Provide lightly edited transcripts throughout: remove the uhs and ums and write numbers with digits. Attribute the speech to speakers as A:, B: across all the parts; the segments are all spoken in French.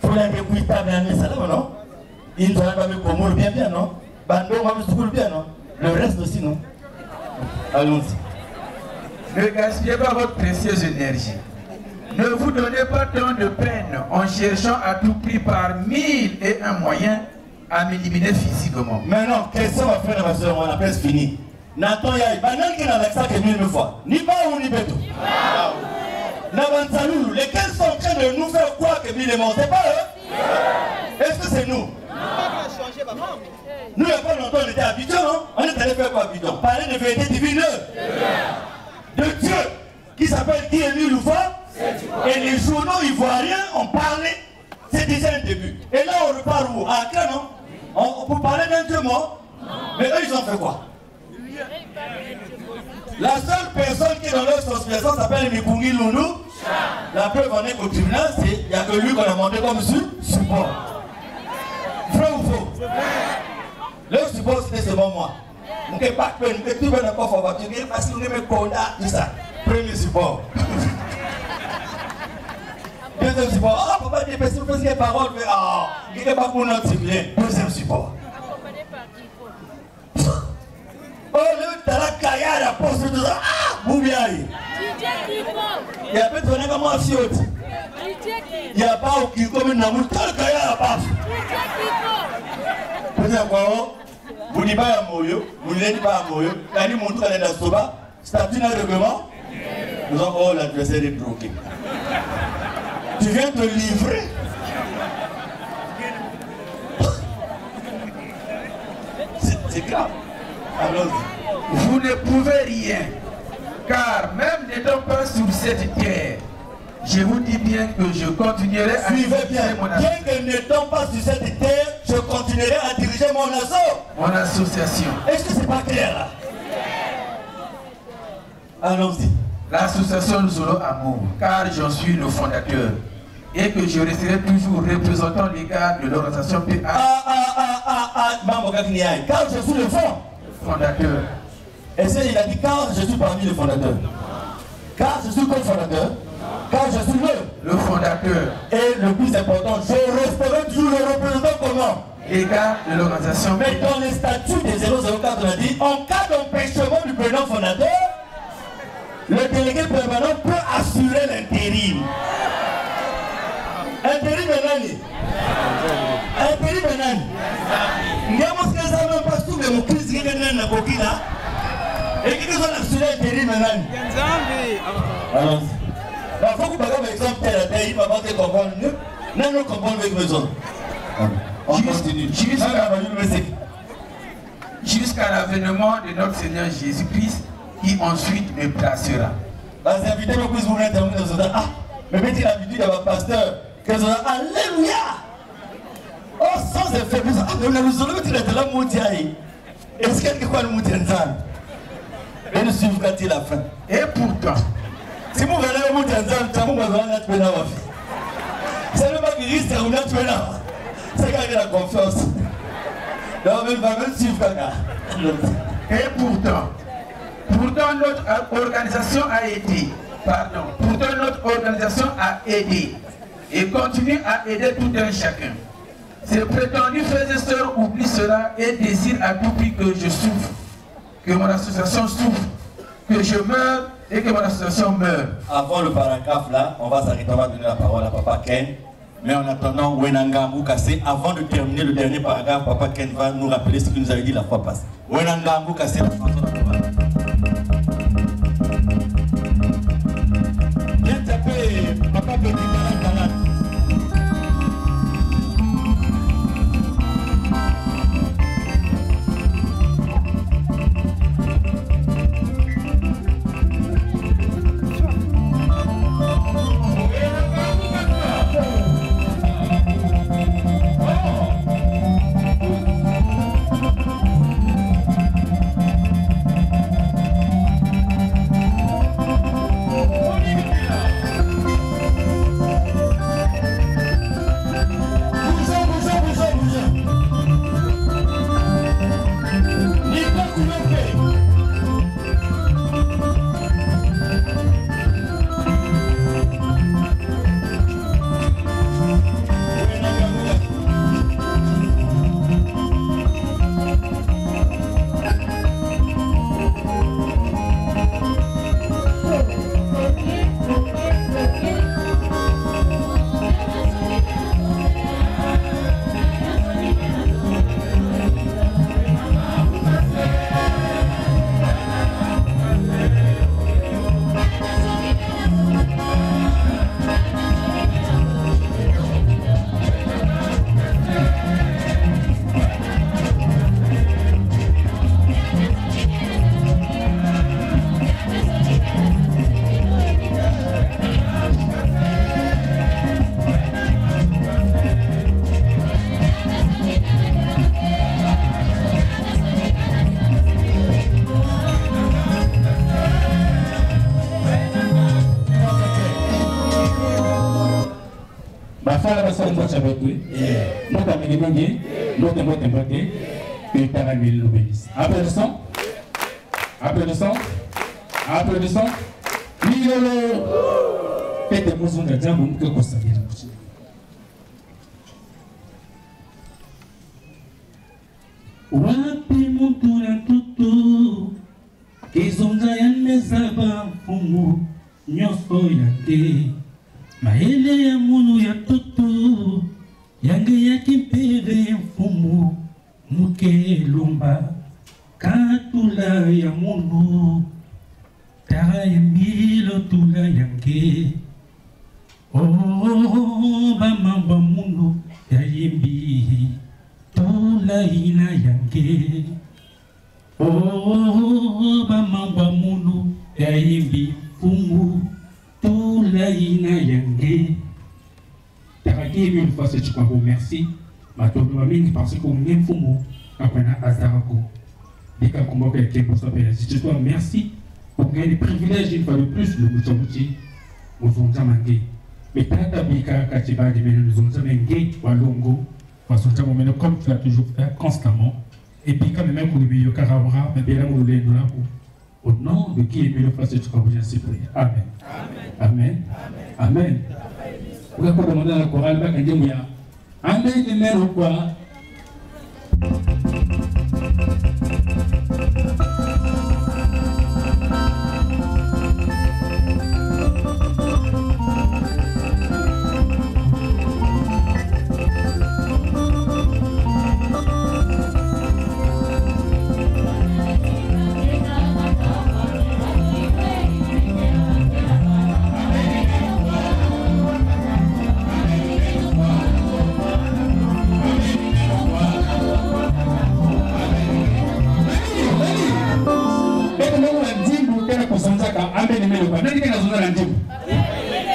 A: faut la récouiller bien ça là non? Il doit pas me commoder bien bien non? Bando va me secouer bien non? Le reste aussi non? Allons-y.
B: Ne gaspillez pas votre précieuse énergie. Ne vous donnez pas tant de peine en cherchant à tout prix par 1001 moyens à m'éliminer physiquement.
A: Maintenant, question ma frère et ma soeur, on a presque fini. Nathan Yaï, banane qui n'a avec ça que 1000 fois. Ni pas ou ni béto. Nabansalou, lesquels sont en train de nous faire croire que 1000 est mort, c'est pas eux? Est-ce que c'est nous? Nous, il n'y a pas longtemps, on était à Abidjan, non? On est allé faire quoi à Abidjan? Parler de vérité divine. De Dieu, qui s'appelle qui est nul ou fort? Et les journaux ivoiriens ont parlé, c'est déjà un début. Et là on repart où? À Accra, non? On peut parler d'un Dieu mort? Mais eux ils ont fait quoi? La seule personne qui est dans leur conspiration s'appelle Mikungi Lundu. La preuve en est qu'au tribunal, il n'y a que lui qu'on a monté comme support. Vrai ou faux? Le support c'était seulement moi. Je ne sais pas que tout le monde n'a pas fait voiture, parce que je me connais tout ça. Premier support. Deuxième support. Ah, papa, tu peux faire des paroles, mais ah, il n'y a pas pour notre circuler. Deuxième support. Oh, le talakaya, la poste de ça. Ah, Boubiaï. Il y a peut-être un comme un fiot. Il n'y a pas au qui comme une amour. Talakaya, la passe. Vous savez quoi? Vous n'êtes pas à Moyo, vous n'êtes pas à Moyo. Quand nous montrons à l'Astoba, statut d'un règlement, nous avons oh, l'adversaire est bloqué. Tu viens te livrer. C'est grave. Alors,
B: vous ne pouvez rien, car même n'étant pas sur cette terre, je vous dis bien que je continuerai à diriger mon association.
A: Bien que n'étant pas sur cette terre, je continuerai à diriger mon
B: association.
A: Est-ce que c'est pas clair là? Allons-y.
B: L'association Zolo Amour, car j'en suis le fondateur et que je resterai toujours représentant légal de l'organisation PA.
A: Car je suis le
B: fondateur.
A: Et c'est il a dit car je suis parmi les fondateurs. Car je suis co-fondateur. Car je suis
B: le fondateur.
A: Et le plus important, je resterai toujours le représentant comment?
B: Légal de l'organisation.
A: Mais dans les statuts des 004, on a dit en cas d'empêchement du président fondateur, le délégué permanent peut assurer l'intérim. Intérim Benani. Intérim Benani. Nous avons fait ça même parce que nous avons crise qui est dans Kokina. Et qui nous a assuré l'intérim Benani. Alors, il faut que vous ayez un exemple tel à tel, il va pas te comprendre mieux. Non, nous comprenons avec besoin. On continue.
B: Jusqu'à l'avènement de notre Seigneur Jésus-Christ, qui ensuite me placera.
A: Les invités me posent vous intervenir dans ce temps. Ah, mais mettez l'habitude à votre pasteur. Que ce soit Alléluia. Oh, sans effet. Ah, mais nous allons mettre la mondiale. Est-ce qu'il y a quelque chose de mondial? Et nous suivons quand il a fin.
B: Et pourtant,
A: si vous venez au mondial, vous allez être là. C'est le pas qui risque de vous être là. C'est quand il a la confiance. Donc, il va même suivre quand.
B: Et pourtant, notre organisation a aidé, notre organisation a aidé et continue à aider tout un chacun. Ces prétendus frères et sœurs oublient cela et désirent à tout prix que je souffre, que mon association souffre, que je meure et que mon association meure.
A: Avant le paragraphe là, on va s'arrêter, on va donner la parole à Papa Ken. Mais en attendant, Wenanga Mboukase, avant de terminer le dernier paragraphe, Papa Ken va nous rappeler ce qu'il nous avait dit la fois passée. Wenanga Mboukase, bien tapé, Papa Petit Malade.
C: basala mbote abetwe mbote amegemingi mbote mbote mbote etarangeli lobelisi applaudissons applaudissons applaudissons lilolo pete muzunga jambo mke kosabira kuchi wapi muntu na tutu kizonga ya mezaba mfumu nyonso yake maele ya munu ya tutu yange ya kimpere mfumu muke lumba katula ya munu tara ya milo tula yange oh bamamba munu ya yimbi tula ina yange oh bamamba munu ya yimbi fumu tula ina yange taraki mille fois ce tu vous merci matondo mingi parce que même fumu apana azarako dika kumboka ya pour ça je te merci pour gagner le privilège une fois de plus le muchamuchi muzonza mangi mais tata bika katiba de mena muzonza mangi walongo wasonza momeno comme tu as toujours fait constamment et puis quand même pour le bio karawara mais bien là on le là au nom de qui est mieux face à tout je suis prié. Amen. Amen. Amen. Vous pouvez demander à la chorale bac en Dieu. Amen. Amen ou quoi?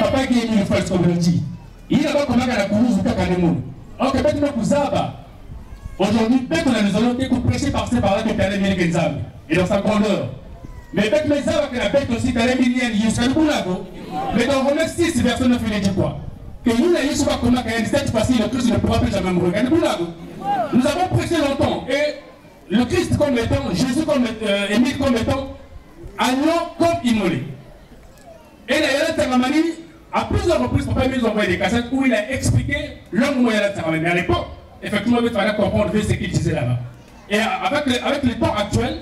C: Papa qui est une fois community. Il a pas comment la courouze ou Kakanemon. Ok, maintenant Kouzaba. Aujourd'hui, nous allons être prêchés par ces paroles que Père Emile Genzab et dans sa grandeur. Mais avec mes arbres que la bête aussi, Père Emile Yusuf Boulago. Mais dans Romains 6, verset 9, il dit quoi? Que nous n'ayons pas comment qu'il y a cette fois-ci, le Christ ne pourra plus jamais mourir. Nous avons prêché longtemps et le Christ comme étant, Jésus comme Émile comme étant, agneau comme immolé. Et la Taramani, à plusieurs reprises, Papa nous a envoyé des cassettes où il a expliqué l'homme où il y a la Taramani. Mais à l'époque, effectivement, il fallait comprendre ce qu'il disait là-bas. Et avec le temps actuel,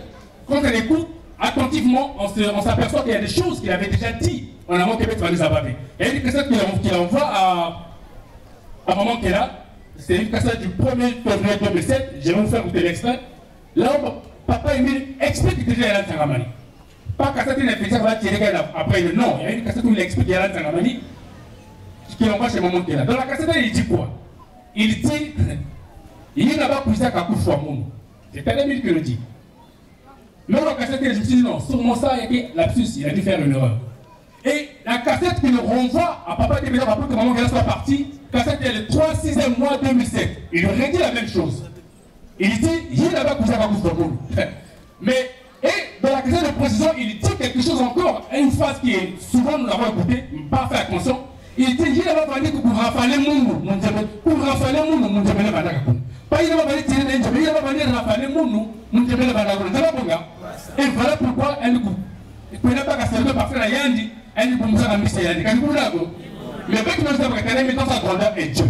C: quand on écoute attentivement, on s'aperçoit qu'il y a des choses qu'il avait déjà dit en avant que Beth va nous abattre. Il y a une cassette qu'il envoie à Maman Kela. C'est une cassette du 1er février 2007. Je vais vous faire écouter l'extrait. Là où Papa Emile explique déjà il y a la Taramani. Pas cassette il a fait ça, va tirer après le nom. Il y a une cassette où il explique qu'il y a la Taramani qui envoie chez Maman Kela. Dans la cassette, il dit quoi? Il dit il n'a pas poussé à Kakou Fouamoun. C'est Père Emile qui le dit. Mais dans la cassette, je me suis dit non, sur mon ça, il y a lapsus, il a dû faire une erreur. Et la cassette qui le renvoie à Papa Tébéda, après que Maman Kela soit partie, cassette est le 3-6e mois 2007. Il aurait dit la même chose. Il dit il n'a pas poussé à Kakou Fouamoun. Mais et dans la question de précision, il dit quelque chose encore, une phrase qui est souvent nous l'avons écouté, pas fait attention. Il dit il n'a pas fallu pour rafaler mon pour rafaler mon Dieu, pas il n'a pas fallu tirer d'un Dieu, il n'a pas fallu rafaler mon Dieu, et voilà pourquoi elle coupe. Il ne peut pas casser parfait la Yandi, elle ne peut pas mixer Yandi. Mais avec nous avons qu'elle dans sa grandeur et Dieu.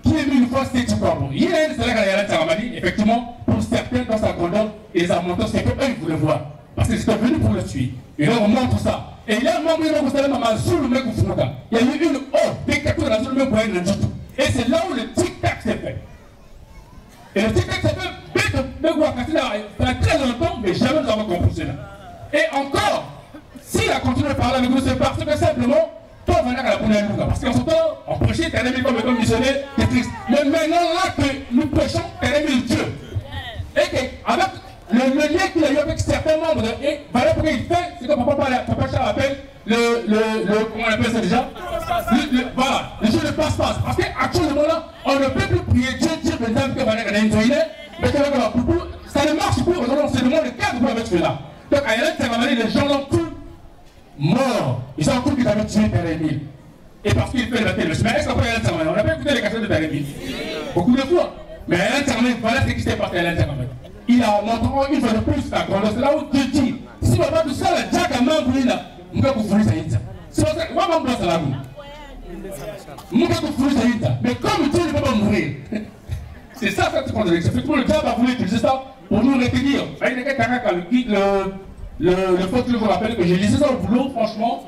C: Qui est une fois c'est quoi? Il y a une salaire à la Taramani, effectivement, pour certains dans sa grandeur, et les amontants, c'est qu'eux ils voulaient voir. Parce qu'ils étaient venus pour le tuer. Et là on montre ça. Et il y a un membre de la Zulu mec ou Fouka. Il y a eu une hausse dictature dans le même point de tout. Et c'est là où le tic-tac s'est fait. Et le tic-tac s'est fait, ça a très longtemps, mais jamais nous avons compris cela. Et encore, s'il a continué à parler avec nous, c'est parce que simplement, toi, on va à la première luga. Parce qu'en ce temps, on prêchait Télémile comme missionnaire, c'est triste. Mais maintenant, là que nous prêchons Télémile Dieu. Et qu'avec le lien qu'il a eu avec certains membres, et voilà pourquoi il fait ce que Papa Charles appelle comment on appelle ça déjà? Voilà, le jeu de passe-passe. Parce qu'actuellement là, on ne peut plus prier Dieu, dire mesdames que Valérie a une mais ça ne marche plus. Aujourd'hui, on se demande le cadre pour avec cela. Donc, à Yélen, les gens ont tous morts. Ils ont tous qui avaient tué Père Emile. et parce qu'il fait la télé. Mais est-ce qu'on peut aller à l'enterrement? On n'a pas écouté les cassettes de Talébi. Beaucoup de fois. Mais à l'enterrement, voilà ce qui s'est passé à l'enterrement. Il a montré une fois de plus la grandeur. C'est là où Dieu dit, si papa tout ça, la Jack a membré là, on va vous fournir ça. C'est pour ça que moi, je vais là. Mais comme Dieu ne peut pas mourir, c'est ça cette contradiction. Effectivement, le diable a voulu utiliser ça pour nous retenir. Le faut que je vous rappelle que j'ai lisé ça au boulot, franchement,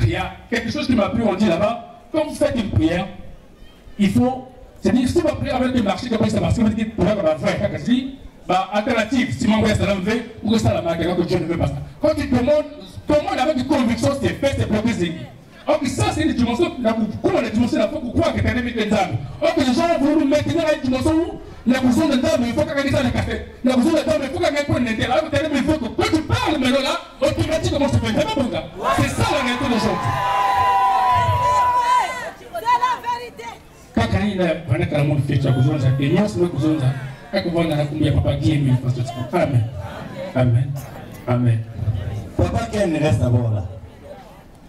C: il y a quelque chose qui m'a plu, on dit là-bas, quand vous faites une prière, il faut, c'est-à-dire si vous priez avec le marché, comme ça marche, vous dites, pour avoir alternative, si mon ça l'enlever, ou ça la marque, que Dieu ne veut pas ça. Quand tu demandes avec une conviction, c'est fait, c'est bloqué, ok, ça c'est une dimension, comment la dimension, il faut croire que tu as mis des âmes. Ok, les gens vont nous maintenir à une dimension où la besoin de dame, il faut qu'on ait ça les cafés. La besoin de dame, il faut qu'on ait un point d'intérêt. Il faut que quand tu parles maintenant là, automatiquement tu fais. C'est pas bon gars. C'est ça la réalité d'aujourd'hui.
D: C'est la vérité.
C: Quand il a parlé de la monde fait, tu as besoin de ça. Et nous, c'est besoin de ça. Quand on va dans la combien papa qui est mieux, parce que c'est Amen. Amen. Amen.
A: Papa Ken reste d'abord là.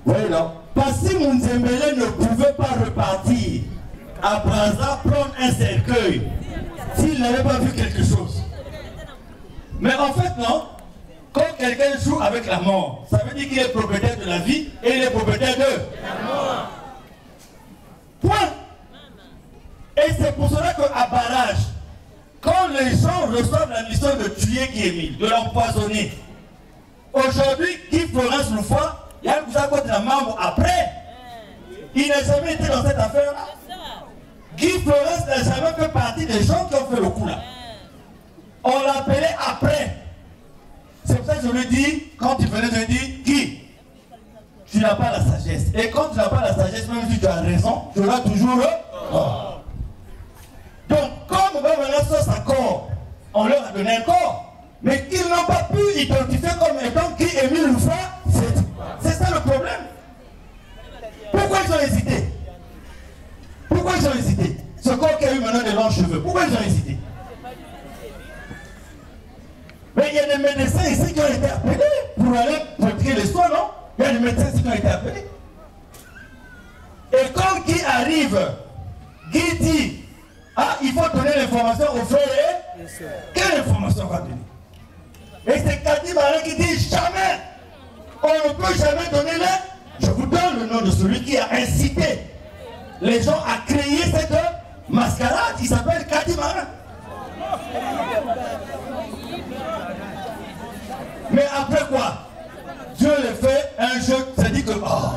A: Oui, non. Parce que Mounzembele ne pouvait pas repartir à Brazza prendre un cercueil s'il n'avait pas vu quelque chose. Mais en fait, non. Quand quelqu'un joue avec la mort, ça veut dire qu'il est propriétaire de la vie et il est propriétaire de la mort. Point. Et c'est pour cela qu'à Barrage, quand les gens reçoivent la mission de tuer Guy-Émile, de l'empoisonner, aujourd'hui, Guy Florence Loufoy, il y a un côté de la membre après. Il n'a jamais été dans cette affaire-là. Guy Florence n'a jamais fait partie des gens qui ont fait le coup là. On l'appelait après. C'est pour ça que je lui dis, quand il venait, je lui dis, Guy, tu n'as pas la sagesse. Et quand tu n'as pas la sagesse, même si tu as raison, tu auras toujours tort. Donc, comme on va venir sur sa corps, on leur a donné un corps, mais qu'ils n'ont pas pu identifier comme étant Guy-Émile Loufoy, c'est ça le problème. Pourquoi ils ont hésité? Pourquoi ils ont hésité? Ce corps qui a eu maintenant des longs cheveux, pourquoi ils ont hésité? Mais il y a des médecins ici qui ont été appelés pour aller pratiquer les soins, non? Il y a des médecins ici qui ont été appelés. Et quand Guy arrive, Guy dit, ah, il faut donner l'information aux frères et quelle information va donner? Et c'est Kadi Marin qui dit, jamais, on ne peut jamais donner je vous donne le nom de celui qui a incité les gens à créer cette mascarade. Il s'appelle Kadi Marin. Mais après quoi? Dieu le fait un jeu, ça dit que, oh,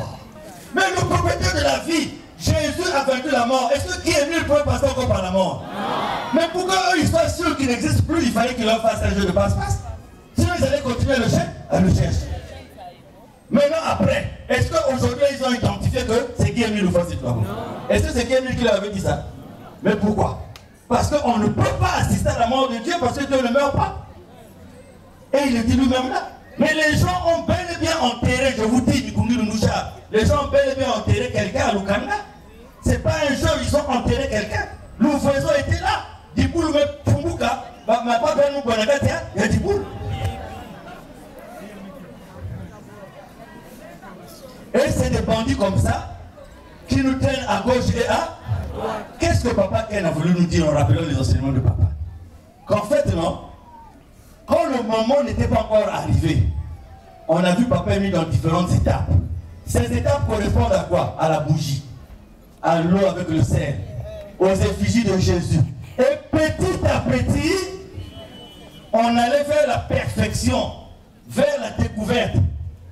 A: mais le propriétaire de la vie, Jésus a vaincu la mort. Est-ce que Guy-Émile peut passer encore par la mort? Non. Mais pour qu'eux ils soient sûrs qu'il n'existe plus, il fallait qu'il leur fasse un jeu de passe-passe. Sinon ils allaient continuer à le chercher. Maintenant après, est-ce qu'aujourd'hui ils ont identifié que c'est Guy-Émile Loufoy citoyen? Est-ce que c'est Guy-Émile qui leur avait dit ça? Mais pourquoi? Parce qu'on ne peut pas assister à la mort de Dieu parce que Dieu ne meurt pas. Et il le dit lui-même là. Mais les gens ont bel et bien enterré, je vous dis, Mikungi Nunusha, les gens ont bel et bien enterré quelqu'un à Lukanda. C'est pas un jeu, ils ont enterré quelqu'un. L'ouvraison était là. Diboul me Pumbuka, ma pas bien nous Bonagatia, il y a Diboul. Et c'est des bandits comme ça qui nous tiennent à gauche et à droite. Qu'est-ce que Papa Ken a voulu nous dire en rappelant les enseignements de Papa? Qu'en fait, non, quand le moment n'était pas encore arrivé, on a vu Papa mis dans différentes étapes. Ces étapes correspondent à quoi? À la bougie, à l'eau avec le sel, aux effigies de Jésus. Et petit à petit, on allait vers la perfection, vers la découverte.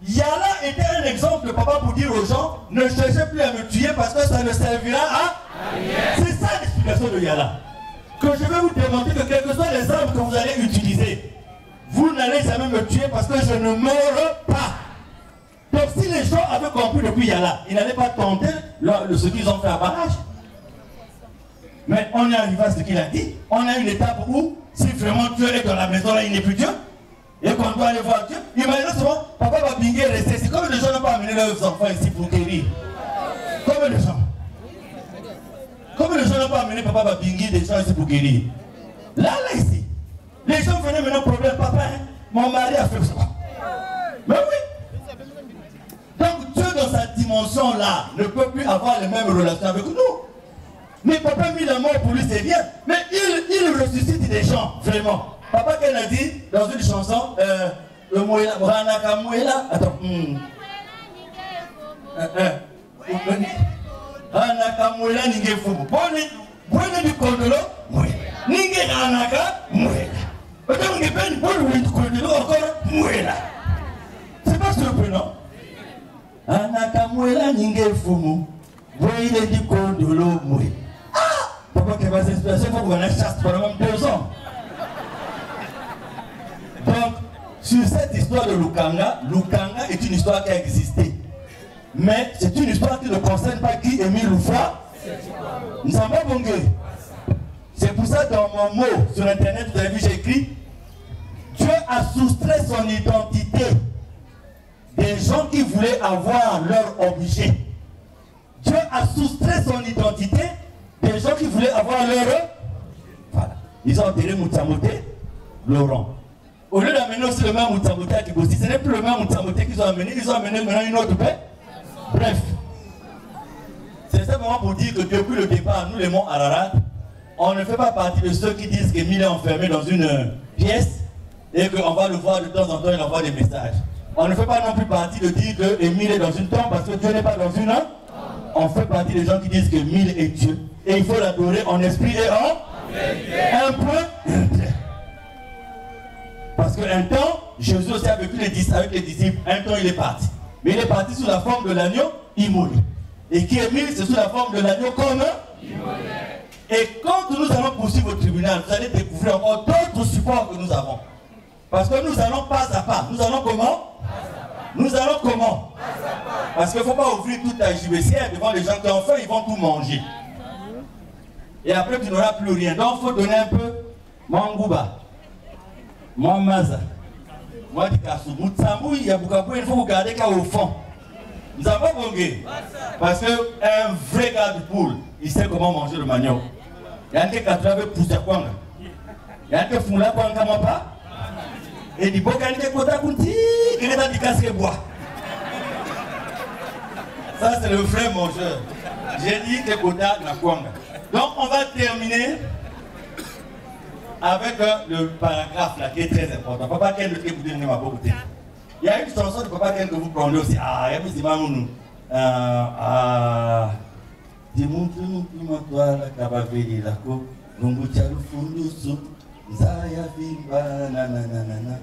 A: Yala était un exemple de Papa pour dire aux gens, ne cherchez plus à me tuer parce que ça ne servira à rien. C'est ça l'explication de Yala. Que je vais vous demander que quelles que soient les armes que vous allez utiliser, vous n'allez jamais me tuer parce que je ne meurs pas. Donc si les gens avaient compris depuis Yala, ils n'allaient pas tenter ce qu'ils ont fait à Barrage. Mais on est arrivé à ce qu'il a dit. On a une étape où, si vraiment Dieu est dans la maison, là, il n'est plus Dieu. Et qu'on doit aller voir Dieu. Imaginez souvent, papa va binguer rester. C'est comme les gens n'ont pas amené leurs enfants ici pour guérir. Comme les gens. Comme les gens n'ont pas amené papa va binguer des gens ici pour guérir. Là, ici. Les gens venaient maintenant problème. Papa, hein, mon mari a fait ça. Mais oui. Donc Dieu dans sa dimension-là, ne peut plus avoir les mêmes relations avec nous. Mais papa mis la mort pour lui, c'est bien. Mais il ressuscite des gens, vraiment. Papa, qu'elle a dit dans une chanson, le Moïla, attends. Hanaka Moïla, Ninge Fubu. Bonne du Kondolo, Moïla. Ninge Hanaka, Moïla. Attends, on est bien, bonne du Kondolo, encore, Moïla. C'est pas surprenant. Hanaka Moïla, Ninge Fubu. Bonne du Kondolo, Moïla. Papa qui va s'inspirer, il faut qu'on ait chasse pendant même 2 ans. Donc, sur cette histoire de Lukanga, Lukanga est une histoire qui a existé. Mais c'est une histoire qui ne concerne pas qui Émile Loufa. Nous ne sommes pas bongés. C'est pour ça, dans mon mot sur internet, vous avez vu, j'ai écrit Dieu a soustrait son identité des gens qui voulaient avoir leur objet. Dieu a soustrait son identité des gens qui voulaient avoir leur... Voilà. Ils ont enterré Moutamoté, Laurent. Au lieu d'amener aussi le même Moutamoté à Kibossi, ce n'est plus le même Moutamoté qu'ils ont amené, ils ont amené maintenant une autre paix. Bref. C'est simplement pour dire que depuis le départ, nous les monts Ararat, on ne fait pas partie de ceux qui disent qu'Émile est enfermé dans une pièce et qu'on va le voir de temps en temps, il envoie des messages. On ne fait pas non plus partie de dire qu'Émile est dans une tombe parce que Dieu n'est pas dans une... On fait partie des gens qui disent qu'Émile est Dieu. Et il faut l'adorer en esprit et en un point. Parce qu'un temps, Jésus aussi a vécu avec les disciples. Un temps, il est parti. Mais il est parti sous la forme de l'agneau immolé. Et qui est mis, c'est sous la forme de l'agneau comme immolé. Et quand nous allons poursuivre au tribunal, vous allez découvrir encore d'autres supports que nous avons. Parce que nous allons pas à pas. Nous allons comment? Nous allons comment? Parce qu'il ne faut pas ouvrir toute ta JBCR devant les gens qui ont faim, ils vont tout manger. Et après, tu n'auras plus rien. Donc, il faut donner un peu Mangouba, Maza, Wadikasu, Moutsamou, Yabukabou, il faut vous garder qu'à au fond. Nous avons pas bongé. Parce qu'un vrai gars du poule, il sait comment manger le manioc. Il y a un qui a travaillé pour sa kwanga. Il y a un qui a fait la kwanga, pas. Et il y a un qui a kota kunti, qui a dit casque bois. Ça, c'est le vrai mangeur. J'ai dit que kota la kwanga. Donc, on va terminer avec le paragraphe là qui est très important. Papa Ken, le truc que vous donnez ma beauté. Il y a une chanson de Papa Ken que vous prenez aussi. Ah, il y a mis Imamounou. Dimuntu toi la kabaveli la ko, Lungu chalu fundusu, Zaya vimba na na na na na.